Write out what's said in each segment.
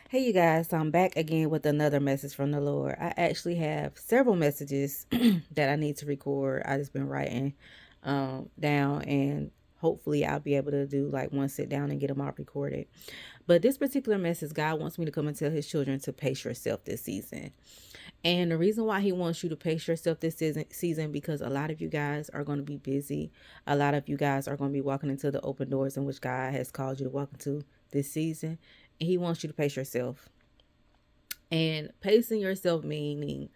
Hey, you guys, I'm back again with another message from the Lord. I actually have several messages that I need to record. I just been writing down, and hopefully, I'll be able to do like one sit down and get them all recorded. But this particular message, God wants me to come and tell His children to pace yourself this season. And the reason why He wants you to pace yourself this season because a lot of you guys are going to be busy. A lot of you guys are going to be walking into the open doors in which God has called you to walk into this season. And He wants you to pace yourself. And pacing yourself meaning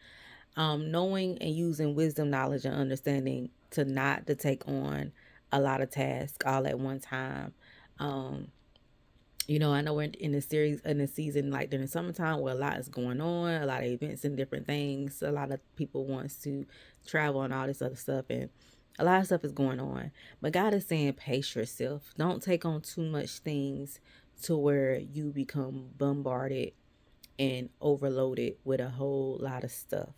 knowing and using wisdom, knowledge, and understanding to not to take on a lot of tasks all at one time. Um, I know we're in the series in the season like during the summertime where a lot is going on, a lot of events and different things. A lot of people wants to travel and all this other stuff, and a lot of stuff is going on. But God is saying, pace yourself. Don't take on too much things to where you become bombarded and overloaded with a whole lot of stuff.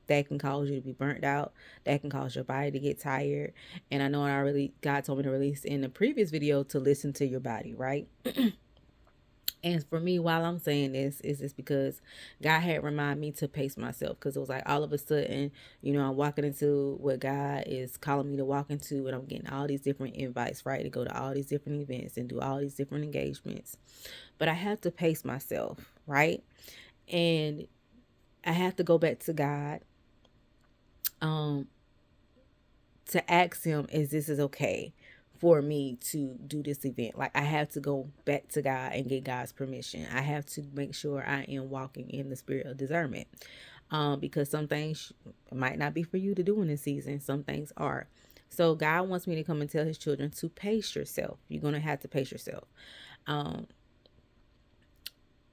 That can cause you to be burnt out. That can cause your body to get tired. And I know God told me to release in the previous video to listen to your body, right? And for me, while I'm saying this, is this because God had reminded me to pace myself because it was like all of a sudden, I'm walking into what God is calling me to walk into, and I'm getting all these different invites, right, to go to all these different events and do all these different engagements. But I have to pace myself, right? And I have to go back to God um, to ask Him, is this is okay for me to do this event? Like, I have to go back to God and get God's permission. I have to make sure I am walking in the spirit of discernment. Because some things might not be for you to do in this season. Some things are. So God wants me to come and tell His children to pace yourself. You're going to have to pace yourself. Um,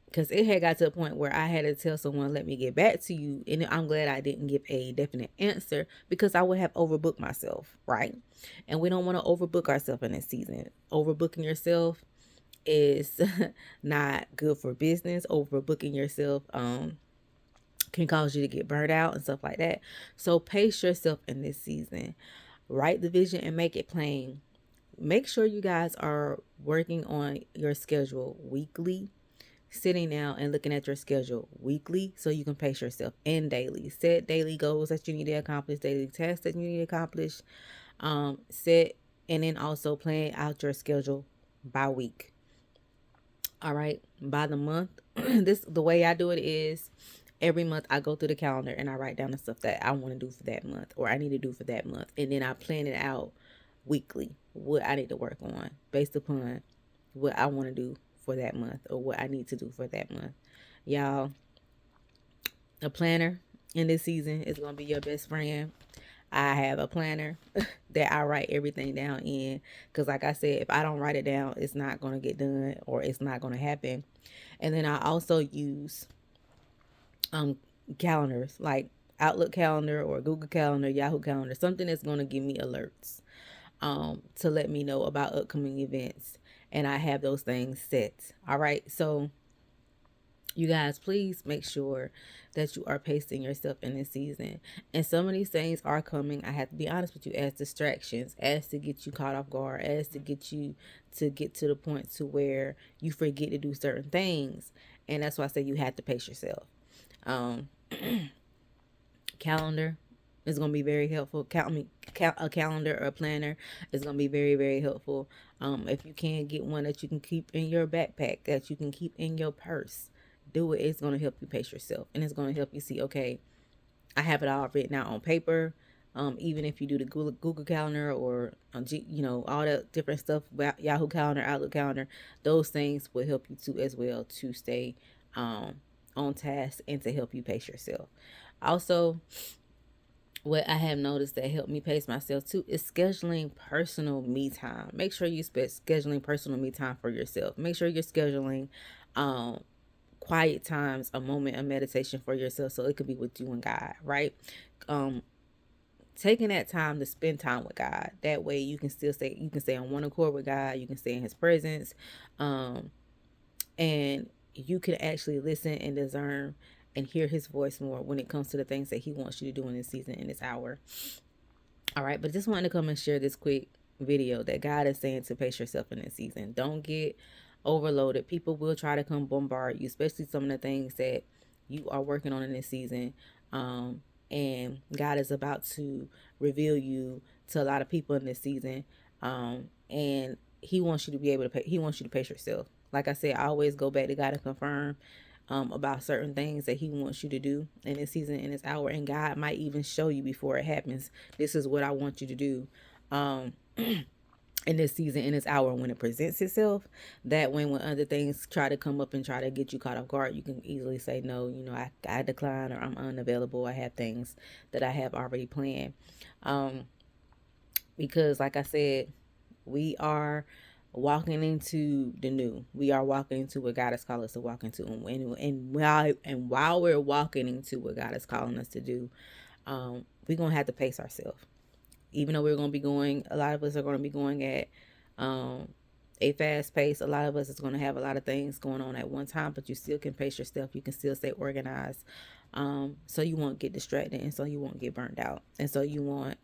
because it had got to a point where I had to tell someone, let me get back to you. And I'm glad I didn't give a definite answer because I would have overbooked myself, right? And we don't want to overbook ourselves in this season. Overbooking yourself is not good for business. Overbooking yourself can cause you to get burnt out and stuff like that. So pace yourself in this season. Write the vision and make it plain. Make sure you guys are working on your schedule weekly, sitting down and looking at your schedule weekly so you can pace yourself, and daily. Set daily goals that you need to accomplish, daily tasks that you need to accomplish. Set and then also plan out your schedule by week. All right, by the month. The way I do it is every month I go through the calendar and I write down the stuff that I want to do for that month or I need to do for that month, and then I plan it out weekly what I need to work on based upon what I want to do for that month or what I need to do for that month. Y'all, a planner in this season is going to be your best friend. I have a planner that I write everything down in because, like I said, if I don't write it down, it's not going to get done or it's not going to happen. And then I also use um calendars like Outlook calendar or Google calendar, Yahoo calendar, something that's going to give me alerts to let me know about upcoming events. And I have those things set. All right. So you guys, please make sure that you are pacing yourself in this season. And some of these things are coming, I have to be honest with you, as distractions, as to get you caught off guard, as to get you to get to the point to where you forget to do certain things. And that's why I say you have to pace yourself. Um, Calendar is going to be very helpful. A calendar or a planner is going to be very, very helpful. If you can get one that you can keep in your backpack, that you can keep in your purse, do it. It's going to help you pace yourself, and it's going to help you see, okay, I have it all written out on paper. Even if you do the Google Calendar or all that different stuff, Yahoo Calendar, Outlook Calendar, those things will help you too as well to stay on task and to help you pace yourself. Also, what I have noticed that helped me pace myself too is scheduling personal me time. Make sure you scheduling personal me time for yourself. Make sure you're scheduling um, quiet times, a moment of meditation for yourself, so it could be with you and God, right? Um, Taking that time to spend time with God. That way you can stay on one accord with God. You can stay in His presence, um, and you can actually listen and discern and hear His voice more when it comes to the things that He wants you to do in this season, in this hour. All right, but just wanted to come and share this quick video that God is saying to pace yourself in this season. Don't get overloaded. People will try to come bombard you, especially some of the things that you are working on in this season. And God is about to reveal you to a lot of people in this season. And He wants you to be able to pay. He wants you to pace yourself. Like I said, I always go back to God to confirm about certain things that He wants you to do in this season, in this hour. And God might even show you before it happens. This is what I want you to do. In this season, in this hour, when it presents itself, that when other things try to come up and try to get you caught off guard, you can easily say no. I decline, or I'm unavailable. I have things that I have already planned. Because like I said, we are walking into the new. We are walking into what God has called us to walk into. And while we're walking into what God is calling us to do, we're gonna have to pace ourselves. Even though we're gonna be going, a lot of us are gonna be going at a fast pace. A lot of us is gonna have a lot of things going on at one time, but you still can pace yourself. You can still stay organized, so you won't get distracted, and so you won't get burned out, and so you won't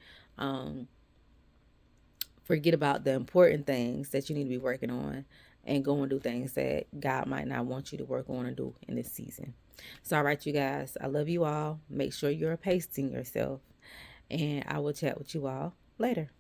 forget about the important things that you need to be working on, and go and do things that God might not want you to work on and do in this season. So, all right, you guys, I love you all. Make sure you're pacing yourself, and I will chat with you all later.